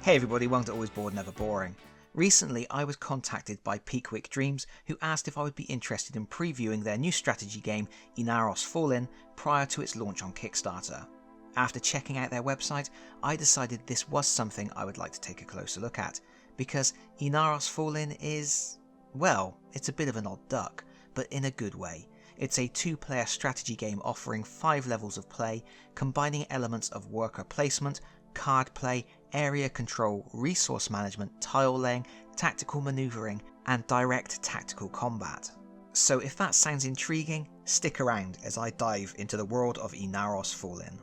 Hey everybody, welcome to Always Bored Never Boring. Recently I was contacted by Peekwik Dreams, who asked if I would be interested in previewing their new strategy game Ynaros Fallin prior to its launch on Kickstarter. After checking out their website, I decided this was something I would like to take a closer look at, because Ynaros Fallin is, well, it's a bit of an odd duck, but in a good way. It's a two-player strategy game offering 5 levels of play, combining elements of worker placement, card play, area control, resource management, tile laying, tactical maneuvering, and direct tactical combat. So if that sounds intriguing, stick around as I dive into the world of Ynaros Fallin.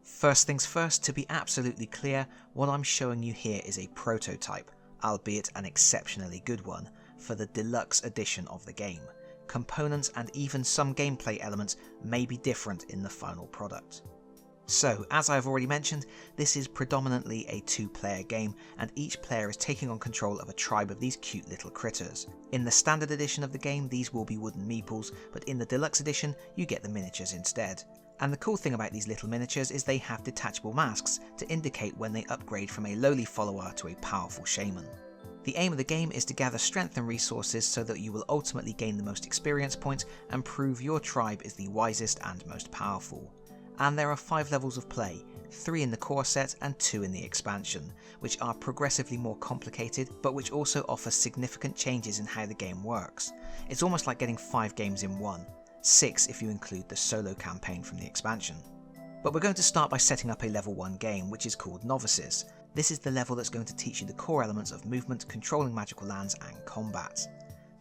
First things first, to be absolutely clear, what I'm showing you here is a prototype, albeit an exceptionally good one, for the deluxe edition of the game. Components and even some gameplay elements may be different in the final product. So, as I've already mentioned, this is predominantly a 2-player game, and each player is taking on control of a tribe of these cute little critters. In the standard edition of the game, these will be wooden meeples, but in the deluxe edition, you get the miniatures instead. And the cool thing about these little miniatures is they have detachable masks to indicate when they upgrade from a lowly follower to a powerful shaman. The aim of the game is to gather strength and resources so that you will ultimately gain the most experience points and prove your tribe is the wisest and most powerful. And there are 5 levels of play, 3 in the core set and 2 in the expansion, which are progressively more complicated but which also offer significant changes in how the game works. It's almost like getting 5 games in one, 6 if you include the solo campaign from the expansion. But we're going to start by setting up a level 1 game, which is called Novices. This is the level that's going to teach you the core elements of movement, controlling magical lands and combat.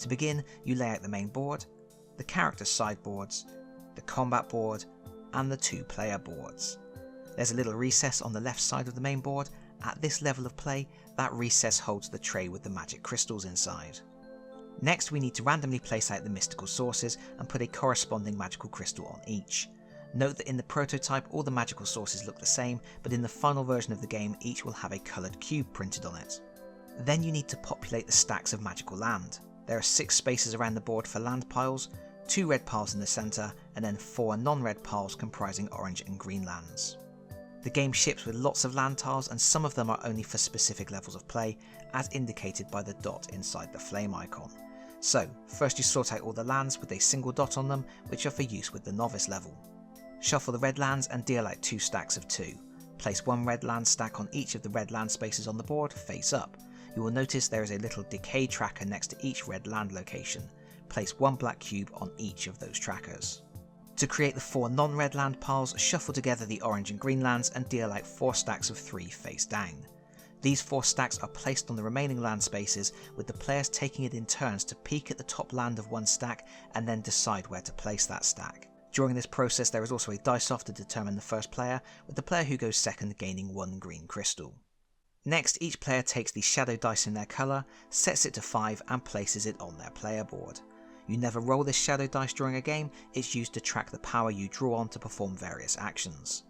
To begin, you lay out the main board, the character sideboards, the combat board, and the 2-player boards. There's a little recess on the left side of the main board. At this level of play, that recess holds the tray with the magic crystals inside. Next, we need to randomly place out the mystical sources and put a corresponding magical crystal on each. Note that in the prototype all the magical sources look the same, but in the final version of the game each will have a coloured cube printed on it. Then you need to populate the stacks of magical land. There are 6 spaces around the board for land piles, 2 red piles in the centre, and then 4 non-red piles comprising orange and green lands. The game ships with lots of land tiles, and some of them are only for specific levels of play, as indicated by the dot inside the flame icon. So, first you sort out all the lands with a single dot on them, which are for use with the novice level. Shuffle the red lands and deal out 2 stacks of 2. Place 1 red land stack on each of the red land spaces on the board, face up. You will notice there is a little decay tracker next to each red land location. Place 1 black cube on each of those trackers. To create the 4 non-red land piles, shuffle together the orange and green lands and deal out 4 stacks of 3 face down. These 4 stacks are placed on the remaining land spaces, with the players taking it in turns to peek at the top land of one stack and then decide where to place that stack. During this process there is also a dice-off to determine the first player, with the player who goes second gaining 1 green crystal. Next, each player takes the shadow dice in their colour, sets it to 5 and places it on their player board. You never roll this shadow dice during a game, it's used to track the power you draw on to perform various actions.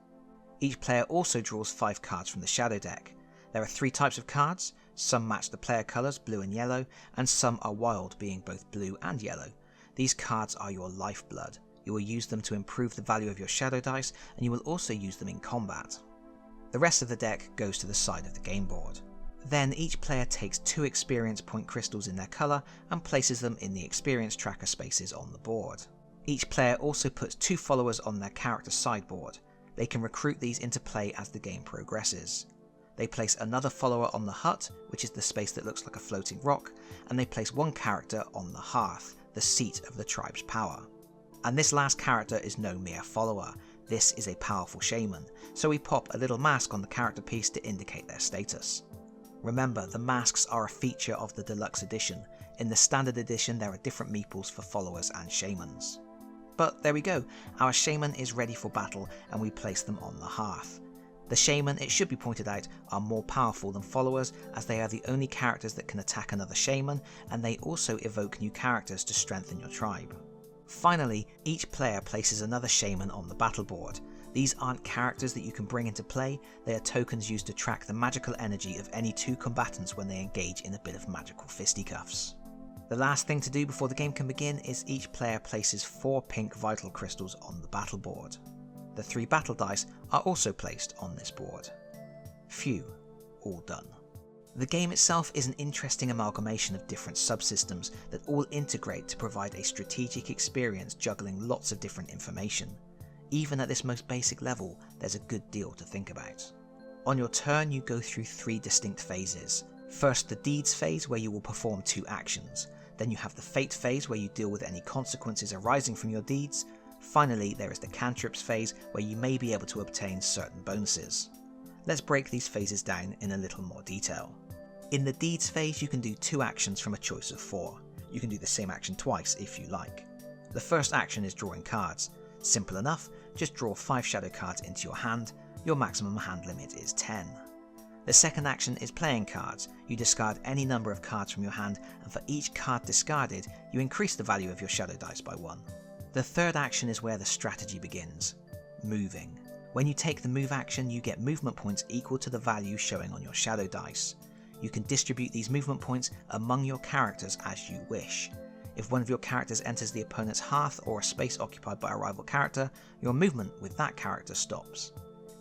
Each player also draws 5 cards from the shadow deck. There are 3 types of cards, some match the player colours, blue and yellow, and some are wild, being both blue and yellow. These cards are your lifeblood. You will use them to improve the value of your shadow dice, and you will also use them in combat. The rest of the deck goes to the side of the game board. Then each player takes 2 experience point crystals in their colour and places them in the experience tracker spaces on the board. Each player also puts 2 followers on their character sideboard. They can recruit these into play as the game progresses. They place another follower on the hut, which is the space that looks like a floating rock, and they place 1 character on the hearth, the seat of the tribe's power. And this last character is no mere follower. This is a powerful shaman, so we pop a little mask on the character piece to indicate their status. Remember, the masks are a feature of the deluxe edition. In the standard edition there are different meeples for followers and shamans. But there we go, our shaman is ready for battle and we place them on the hearth. The shaman, it should be pointed out, are more powerful than followers, as they are the only characters that can attack another shaman, and they also evoke new characters to strengthen your tribe. Finally, each player places another shaman on the battle board. These aren't characters that you can bring into play, they are tokens used to track the magical energy of any 2 combatants when they engage in a bit of magical fisticuffs. The last thing to do before the game can begin is each player places 4 pink vital crystals on the battle board. The 3 battle dice are also placed on this board. Phew, all done. The game itself is an interesting amalgamation of different subsystems that all integrate to provide a strategic experience juggling lots of different information. Even at this most basic level, there's a good deal to think about. On your turn, you go through 3 distinct phases. First, the Deeds phase, where you will perform 2 actions. Then you have the Fate phase, where you deal with any consequences arising from your deeds. Finally, there is the Cantrips phase, where you may be able to obtain certain bonuses. Let's break these phases down in a little more detail. In the Deeds phase, you can do 2 actions from a choice of 4. You can do the same action twice if you like. The first action is drawing cards. Simple enough, just draw 5 shadow cards into your hand. Your maximum hand limit is 10. The second action is playing cards. You discard any number of cards from your hand, and for each card discarded, you increase the value of your shadow dice by 1. The third action is where the strategy begins. Moving. When you take the move action, you get movement points equal to the value showing on your shadow dice. You can distribute these movement points among your characters as you wish. If one of your characters enters the opponent's hearth or a space occupied by a rival character, your movement with that character stops.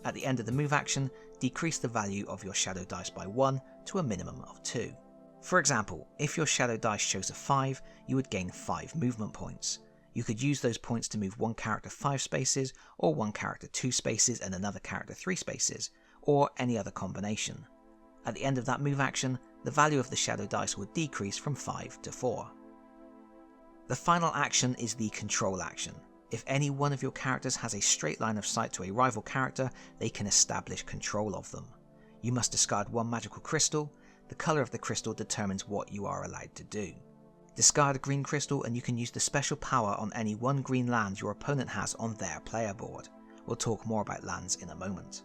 At the end of the move action, decrease the value of your shadow dice by 1 to a minimum of 2. For example, if your shadow dice shows a 5, you would gain 5 movement points. You could use those points to move one character 5 spaces, or one character 2 spaces and another character 3 spaces, or any other combination. At the end of that move action, the value of the shadow dice would decrease from 5 to 4. The final action is the control action. If any one of your characters has a straight line of sight to a rival character, they can establish control of them. You must discard 1 magical crystal. The colour of the crystal determines what you are allowed to do. Discard a green crystal and you can use the special power on any 1 green land your opponent has on their player board. We'll talk more about lands in a moment.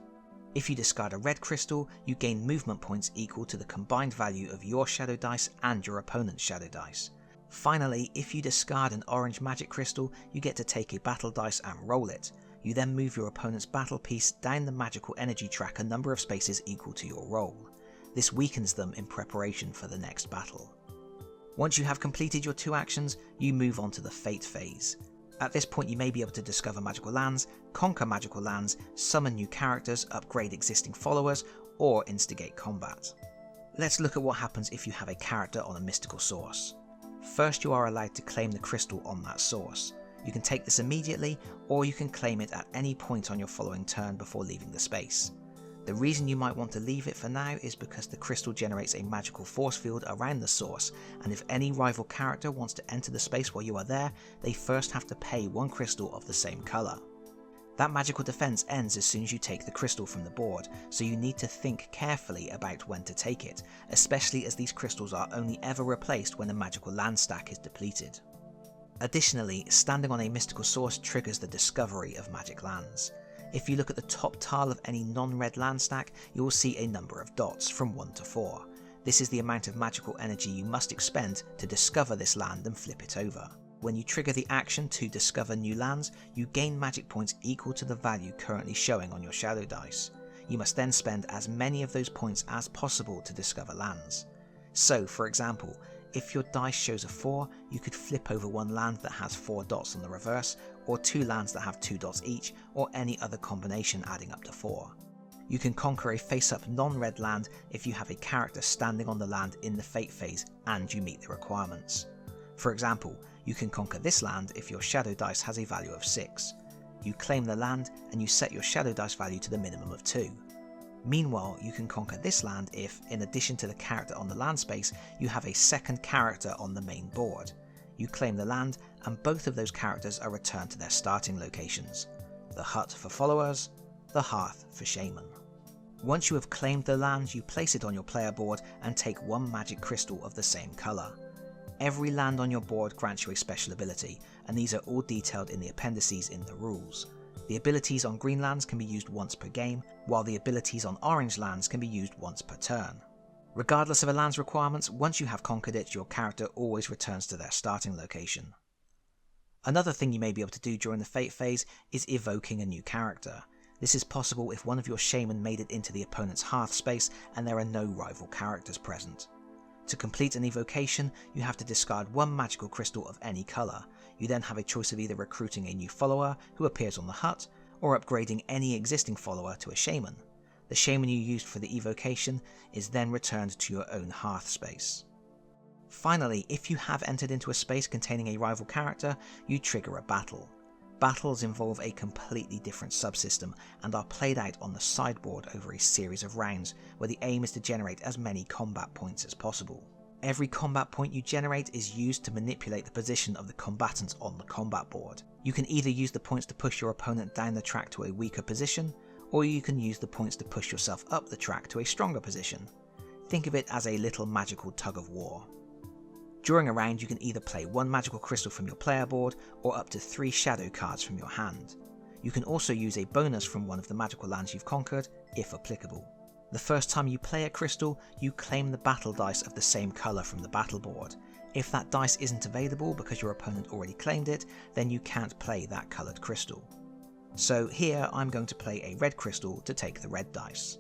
If you discard a red crystal, you gain movement points equal to the combined value of your shadow dice and your opponent's shadow dice. Finally, if you discard an orange magic crystal, you get to take a battle dice and roll it. You then move your opponent's battle piece down the magical energy track a number of spaces equal to your roll. This weakens them in preparation for the next battle. Once you have completed your 2 actions, you move on to the Fate phase. At this point you may be able to discover magical lands, conquer magical lands, summon new characters, upgrade existing followers, or instigate combat. Let's look at what happens if you have a character on a mystical source. First, you are allowed to claim the crystal on that source. You can take this immediately, or you can claim it at any point on your following turn before leaving the space. The reason you might want to leave it for now is because the crystal generates a magical force field around the source, and if any rival character wants to enter the space while you are there, they first have to pay 1 crystal of the same colour. That magical defense ends as soon as you take the crystal from the board, so you need to think carefully about when to take it, especially as these crystals are only ever replaced when a magical land stack is depleted. Additionally, standing on a mystical source triggers the discovery of magic lands. If you look at the top tile of any non-red land stack, you will see a number of dots from 1 to 4. This is the amount of magical energy you must expend to discover this land and flip it over. When you trigger the action to discover new lands, you gain magic points equal to the value currently showing on your shadow dice. You must then spend as many of those points as possible to discover lands. So, for example, if your dice shows a 4, you could flip over 1 land that has 4 dots on the reverse, or 2 lands that have 2 dots each, or any other combination adding up to 4. You can conquer a face-up non-red land if you have a character standing on the land in the Fate phase and you meet the requirements. For example, you can conquer this land if your shadow dice has a value of 6. You claim the land and you set your shadow dice value to the minimum of 2. Meanwhile, you can conquer this land if, in addition to the character on the land space, you have a second character on the main board. You claim the land and both of those characters are returned to their starting locations. The hut for followers, the hearth for shaman. Once you have claimed the land, you place it on your player board and take 1 magic crystal of the same colour. Every land on your board grants you a special ability, and these are all detailed in the appendices in the rules. The abilities on green lands can be used once per game, while the abilities on orange lands can be used once per turn. Regardless of a land's requirements, once you have conquered it, your character always returns to their starting location. Another thing you may be able to do during the Fate phase is evoking a new character. This is possible if one of your shaman made it into the opponent's hearth space and there are no rival characters present. To complete an evocation, you have to discard 1 magical crystal of any colour. You then have a choice of either recruiting a new follower who appears on the hut, or upgrading any existing follower to a shaman. The shaman you used for the evocation is then returned to your own hearth space. Finally, if you have entered into a space containing a rival character, you trigger a battle. Battles involve a completely different subsystem and are played out on the sideboard over a series of rounds, where the aim is to generate as many combat points as possible. Every combat point you generate is used to manipulate the position of the combatants on the combat board. You can either use the points to push your opponent down the track to a weaker position, or you can use the points to push yourself up the track to a stronger position. Think of it as a little magical tug of war. During a round, you can either play one magical crystal from your player board or up to 3 shadow cards from your hand. You can also use a bonus from one of the magical lands you've conquered, if applicable. The first time you play a crystal, you claim the battle dice of the same colour from the battle board. If that dice isn't available because your opponent already claimed it, then you can't play that coloured crystal. So here I'm going to play a red crystal to take the red dice.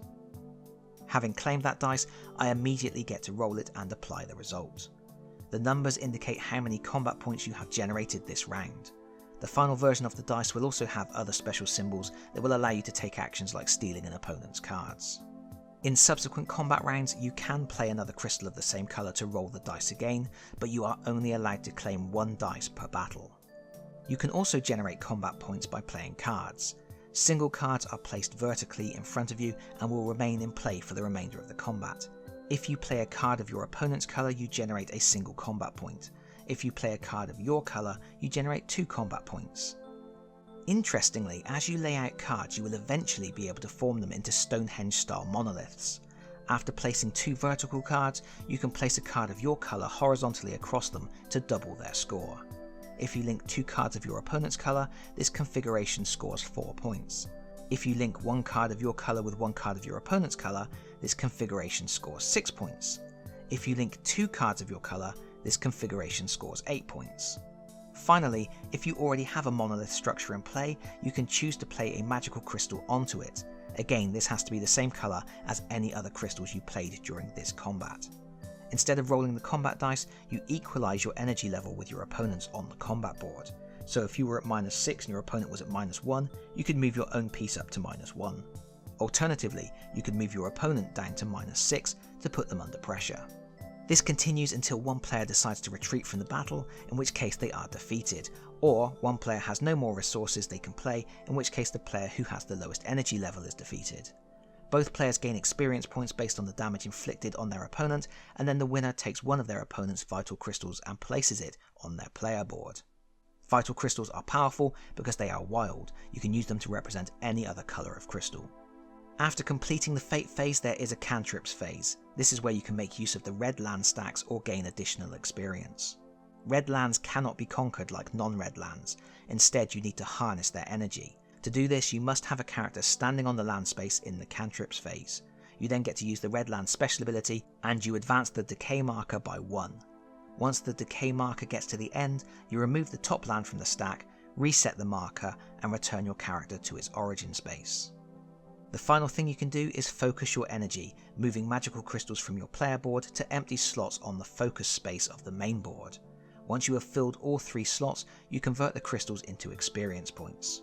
Having claimed that dice, I immediately get to roll it and apply the result. The numbers indicate how many combat points you have generated this round. The final version of the dice will also have other special symbols that will allow you to take actions like stealing an opponent's cards. In subsequent combat rounds, you can play another crystal of the same colour to roll the dice again, but you are only allowed to claim 1 dice per battle. You can also generate combat points by playing cards. Single cards are placed vertically in front of you and will remain in play for the remainder of the combat. If you play a card of your opponent's colour, you generate a single combat point. If you play a card of your colour, you generate 2 combat points. Interestingly, as you lay out cards, you will eventually be able to form them into Stonehenge-style monoliths. After placing 2 vertical cards, you can place a card of your colour horizontally across them to double their score. If you link 2 cards of your opponent's colour, this configuration scores 4 points. If you link 1 card of your colour with 1 card of your opponent's colour, this configuration scores 6 points. If you link 2 cards of your colour, this configuration scores 8 points. Finally, if you already have a monolith structure in play, you can choose to play a magical crystal onto it. Again, this has to be the same colour as any other crystals you played during this combat. Instead of rolling the combat dice, you equalise your energy level with your opponents on the combat board. So if you were at -6 and your opponent was at -1, you could move your own piece up to -1. Alternatively, you could move your opponent down to -6 to put them under pressure. This continues until one player decides to retreat from the battle, in which case they are defeated, or one player has no more resources they can play, in which case the player who has the lowest energy level is defeated. Both players gain experience points based on the damage inflicted on their opponent, and then the winner takes one of their opponent's vital crystals and places it on their player board. Vital crystals are powerful because they are wild. You can use them to represent any other colour of crystal. After completing the Fate phase, there is a Cantrips phase. This is where you can make use of the red land stacks or gain additional experience. Red lands cannot be conquered like non-red lands. Instead, you need to harness their energy. To do this, you must have a character standing on the land space in the Cantrips phase. You then get to use the red land special ability, and you advance the decay marker by 1. Once the decay marker gets to the end, you remove the top land from the stack, reset the marker, and return your character to its origin space. The final thing you can do is focus your energy, moving magical crystals from your player board to empty slots on the focus space of the main board. Once you have filled all 3 slots, you convert the crystals into experience points.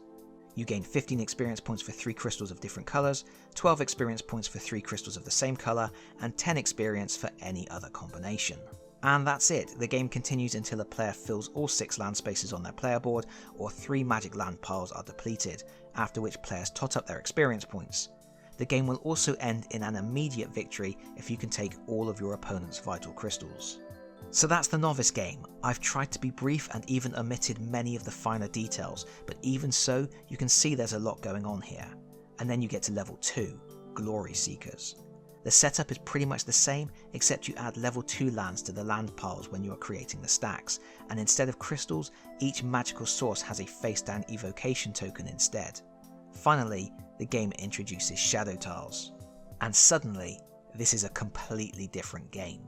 You gain 15 experience points for 3 crystals of different colours, 12 experience points for 3 crystals of the same colour, and 10 experience for any other combination. And that's it. The game continues until a player fills all 6 land spaces on their player board, or 3 magic land piles are depleted, after which players tot up their experience points. The game will also end in an immediate victory if you can take all of your opponent's vital crystals. So that's the novice game. I've tried to be brief and even omitted many of the finer details, but even so, you can see there's a lot going on here. And then you get to level 2, Glory Seekers. The setup is pretty much the same, except you add level 2 lands to the land piles when you are creating the stacks, and instead of crystals, each magical source has a face-down evocation token instead. Finally, the game introduces shadow tiles. And suddenly, this is a completely different game.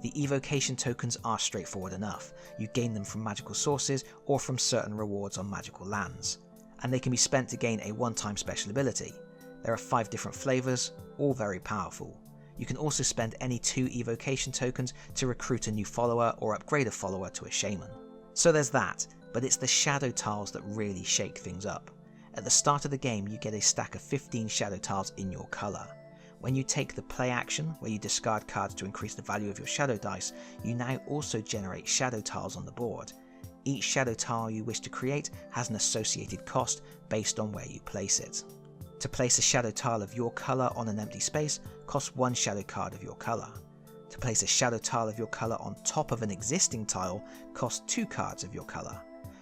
The evocation tokens are straightforward enough. You gain them from magical sources or from certain rewards on magical lands, and they can be spent to gain a one-time special ability. There are 5 different flavours, all very powerful. You can also spend any 2 evocation tokens to recruit a new follower or upgrade a follower to a shaman. So there's that, but it's the shadow tiles that really shake things up. At the start of the game you get a stack of 15 shadow tiles in your colour. When you take the play action, where you discard cards to increase the value of your shadow dice, you now also generate shadow tiles on the board. Each shadow tile you wish to create has an associated cost based on where you place it. To place a shadow tile of your colour on an empty space costs 1 shadow card of your colour. To place a shadow tile of your colour on top of an existing tile costs 2 cards of your colour.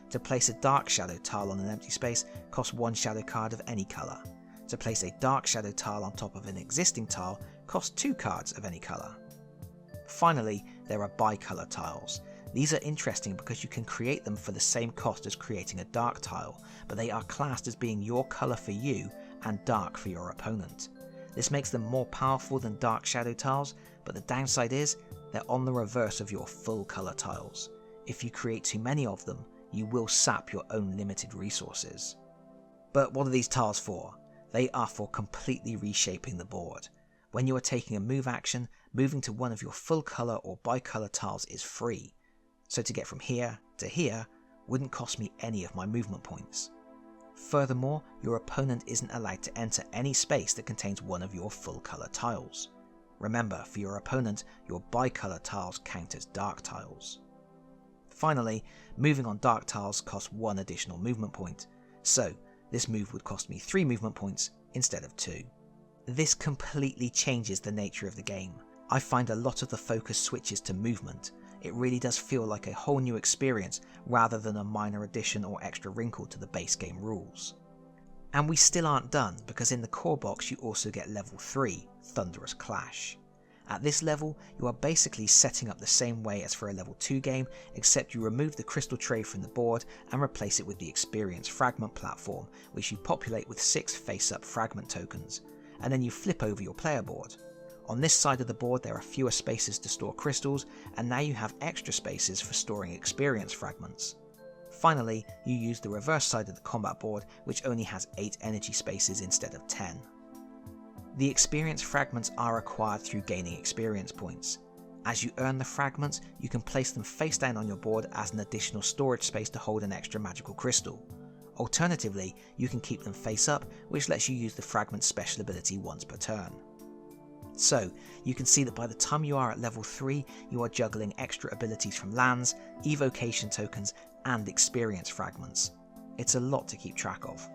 To place a dark shadow tile on an empty space costs 1 shadow card of any colour. To place a dark shadow tile on top of an existing tile costs 2 cards of any colour. Finally, there are bicolour tiles. These are interesting because you can create them for the same cost as creating a dark tile, but they are classed as being your colour for you and dark for your opponent. This makes them more powerful than dark shadow tiles, but the downside is they're on the reverse of your full colour tiles. If you create too many of them, you will sap your own limited resources. But what are these tiles for? They are for completely reshaping the board. When you are taking a move action, moving to one of your full colour or bicolour tiles is free. So to get from here to here wouldn't cost me any of my movement points. Furthermore, your opponent isn't allowed to enter any space that contains one of your full colour tiles. Remember, for your opponent, your bicolour tiles count as dark tiles. Finally, moving on dark tiles costs 1 additional movement point, so this move would cost me 3 movement points instead of 2. This completely changes the nature of the game. I find a lot of the focus switches to movement. It really does feel like a whole new experience rather than a minor addition or extra wrinkle to the base game rules. And we still aren't done, because in the core box you also get level 3, Thunderous Clash. At this level, you are basically setting up the same way as for a level 2 game, except you remove the crystal tray from the board and replace it with the experience fragment platform, which you populate with 6 face-up fragment tokens, and then you flip over your player board. On this side of the board there are fewer spaces to store crystals, and now you have extra spaces for storing experience fragments. Finally, you use the reverse side of the combat board, which only has 8 energy spaces instead of 10. The experience fragments are acquired through gaining experience points. As you earn the fragments, you can place them face down on your board as an additional storage space to hold an extra magical crystal. Alternatively, you can keep them face up, which lets you use the fragment special ability once per turn. So, you can see that by the time you are at level 3, you are juggling extra abilities from lands, evocation tokens, and experience fragments. It's a lot to keep track of.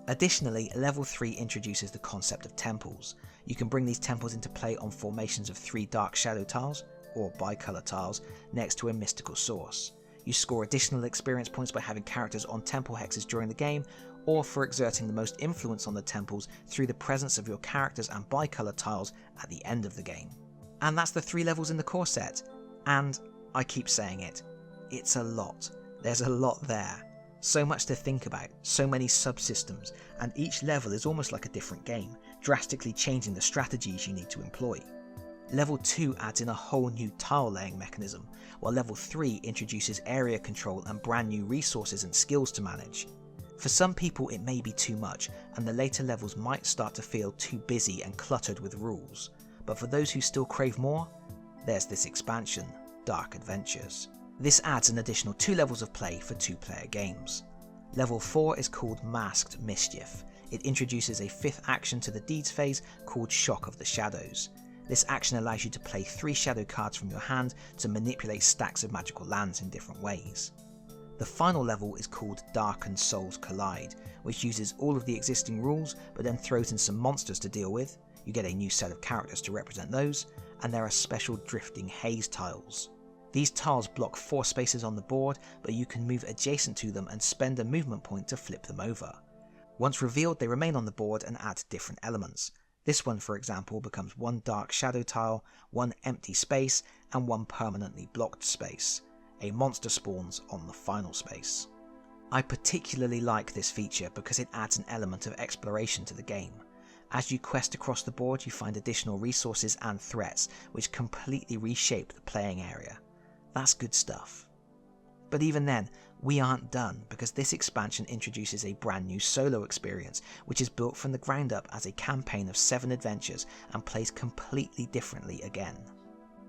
Additionally, level 3 introduces the concept of temples. You can bring these temples into play on formations of 3 dark shadow tiles, or bicolour tiles, next to a mystical source. You score additional experience points by having characters on temple hexes during the game, or for exerting the most influence on the temples through the presence of your characters and bicolour tiles at the end of the game. And that's the 3 levels in the core set. And I keep saying it, it's a lot. There's a lot there. So much to think about, so many subsystems, and each level is almost like a different game, drastically changing the strategies you need to employ. Level 2 adds in a whole new tile laying mechanism, while level 3 introduces area control and brand new resources and skills to manage. For some people it may be too much, and the later levels might start to feel too busy and cluttered with rules, but for those who still crave more, there's this expansion, Dark Adventures. This adds an additional 2 levels of play for 2-player games. Level 4 is called Masked Mischief. It introduces a 5th action to the deeds phase called Shock of the Shadows. This action allows you to play 3 shadow cards from your hand to manipulate stacks of magical lands in different ways. The final level is called Darkened Souls Collide, which uses all of the existing rules but then throws in some monsters to deal with. You get a new set of characters to represent those, and there are special drifting haze tiles. These tiles block 4 spaces on the board, but you can move adjacent to them and spend a movement point to flip them over. Once revealed, they remain on the board and add different elements. This one, for example, becomes 1 dark shadow tile, 1 empty space, and 1 permanently blocked space. A monster spawns on the final space. I particularly like this feature because it adds an element of exploration to the game. As you quest across the board, you find additional resources and threats, which completely reshape the playing area. That's good stuff. But even then, we aren't done, because this expansion introduces a brand new solo experience, which is built from the ground up as a campaign of 7 adventures and plays completely differently again.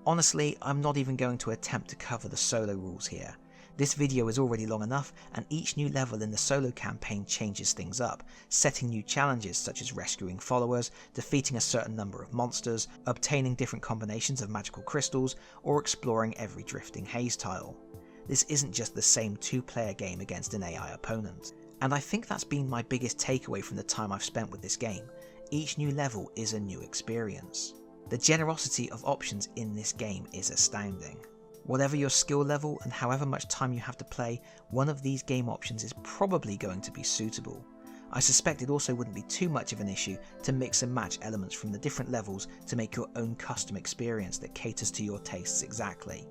Honestly, I'm not even going to attempt to cover the solo rules here. This video is already long enough, and each new level in the solo campaign changes things up, setting new challenges such as rescuing followers, defeating a certain number of monsters, obtaining different combinations of magical crystals, or exploring every drifting haze tile. This isn't just the same 2-player game against an AI opponent. And I think that's been my biggest takeaway from the time I've spent with this game. Each new level is a new experience. The generosity of options in this game is astounding. Whatever your skill level and however much time you have to play, one of these game options is probably going to be suitable. I suspect it also wouldn't be too much of an issue to mix and match elements from the different levels to make your own custom experience that caters to your tastes exactly.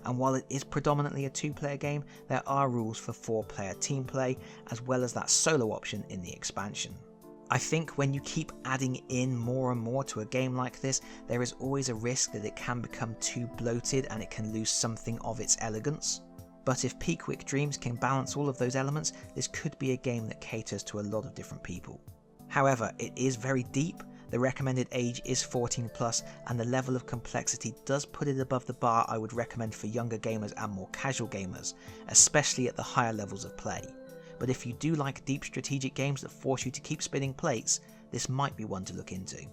And while it is predominantly a 2-player game, there are rules for 4-player team play, as well as that solo option in the expansion. I think when you keep adding in more and more to a game like this, there is always a risk that it can become too bloated and it can lose something of its elegance. But if Peekwik Dreams can balance all of those elements, this could be a game that caters to a lot of different people. However, it is very deep, the recommended age is 14+, and the level of complexity does put it above the bar I would recommend for younger gamers and more casual gamers, especially at the higher levels of play. But if you do like deep strategic games that force you to keep spinning plates, this might be one to look into.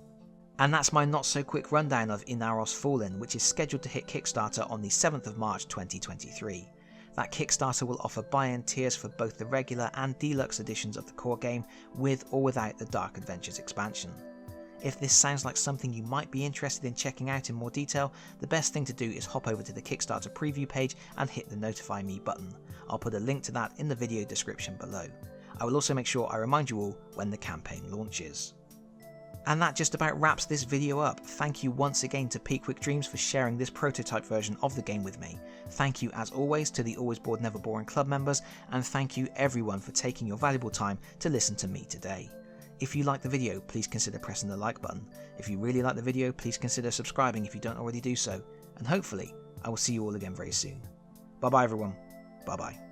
And that's my not so quick rundown of Ynaros Fallin, which is scheduled to hit Kickstarter on the 7th of March 2023. That Kickstarter will offer buy-in tiers for both the regular and deluxe editions of the core game, with or without the Dark Adventures expansion. If this sounds like something you might be interested in checking out in more detail, the best thing to do is hop over to the Kickstarter preview page and hit the notify me button. I'll put a link to that in the video description below. I will also make sure I remind you all when the campaign launches. And that just about wraps this video up. Thank you once again to Peekwik Dreams for sharing this prototype version of the game with me. Thank you as always to the Always Bored Never Boring club members, and thank you everyone for taking your valuable time to listen to me today. If you liked the video, please consider pressing the like button. If you really like the video, please consider subscribing if you don't already do so. And hopefully, I will see you all again very soon. Bye bye everyone. Bye bye.